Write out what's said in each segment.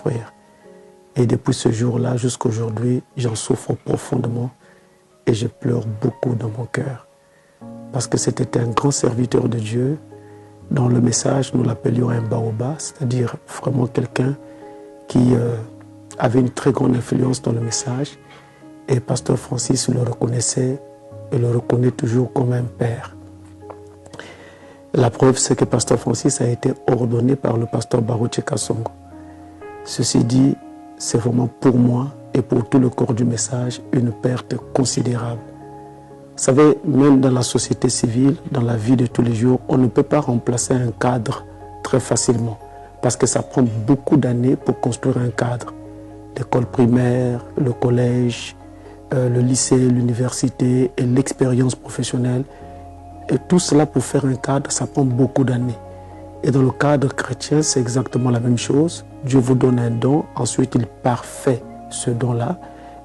construire. Et depuis ce jour-là jusqu'à aujourd'hui, j'en souffre profondément et je pleure beaucoup dans mon cœur. Parce que c'était un grand serviteur de Dieu. Dans le message, nous l'appelions un baobab, c'est-à-dire vraiment quelqu'un qui avait une très grande influence dans le message. Et Pasteur Francis le reconnaissait et le reconnaît toujours comme un père. La preuve, c'est que Pasteur Francis a été ordonné par le pasteur Baruch Kasongo. Ceci dit, c'est vraiment pour moi et pour tout le corps du message une perte considérable. Vous savez, même dans la société civile, dans la vie de tous les jours, on ne peut pas remplacer un cadre très facilement parce que ça prend beaucoup d'années pour construire un cadre. L'école primaire, le collège, le lycée, l'université et l'expérience professionnelle. Et tout cela pour faire un cadre, ça prend beaucoup d'années. Et dans le cadre chrétien, c'est exactement la même chose. Dieu vous donne un don, ensuite il parfait ce don-là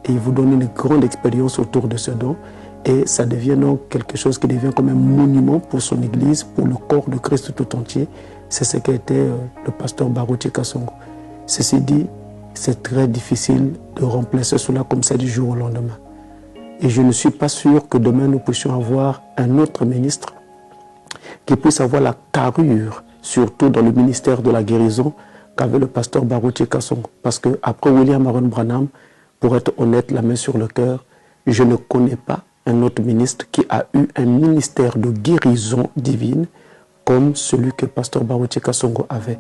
et il vous donne une grande expérience autour de ce don. Et ça devient donc quelque chose qui devient comme un monument pour son Église, pour le corps de Christ tout entier. C'est ce qu'était le pasteur Baruch Kasongo. Ceci dit, c'est très difficile de remplacer cela comme ça du jour au lendemain. Et je ne suis pas sûr que demain nous puissions avoir un autre ministre qui puisse avoir la carrure, surtout dans le ministère de la guérison, qu'avait le pasteur Baruch Kasongo. Parce qu'après William Aaron Branham, pour être honnête, la main sur le cœur, je ne connais pas un autre ministre qui a eu un ministère de guérison divine comme celui que pasteur Baruch Kasongo avait.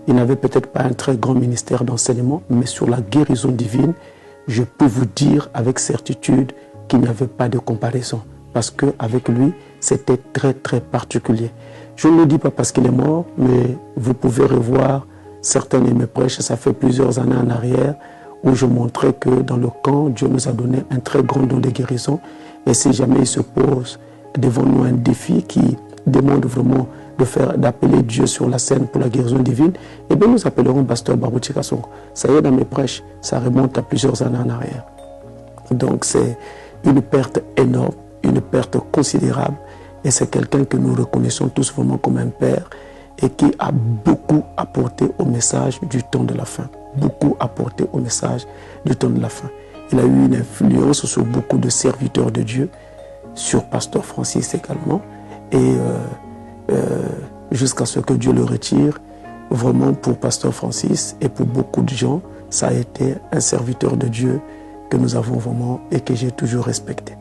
Il n'avait peut-être pas un très grand ministère d'enseignement, mais sur la guérison divine, je peux vous dire avec certitude qu'il n'y avait pas de comparaison. Parce qu'avec lui, c'était très très particulier. Je ne le dis pas parce qu'il est mort, mais vous pouvez revoir certains de mes prêches, ça fait plusieurs années en arrière, où je montrais que dans le camp, Dieu nous a donné un très grand don de guérison. Et si jamais il se pose devant nous un défi qui demande vraiment d'appeler Dieu sur la scène pour la guérison divine, eh bien nous appellerons pasteur Baruch Kasongo. Ça y est, dans mes prêches, ça remonte à plusieurs années en arrière. Donc c'est une perte énorme, une perte considérable. Et c'est quelqu'un que nous reconnaissons tous vraiment comme un père et qui a beaucoup apporté au message du temps de la fin. Beaucoup apporté au message du temps de la fin. Il a eu une influence sur beaucoup de serviteurs de Dieu, sur pasteur Francis également. Et jusqu'à ce que Dieu le retire, vraiment pour pasteur Francis et pour beaucoup de gens, ça a été un serviteur de Dieu que nous avons vraiment et que j'ai toujours respecté.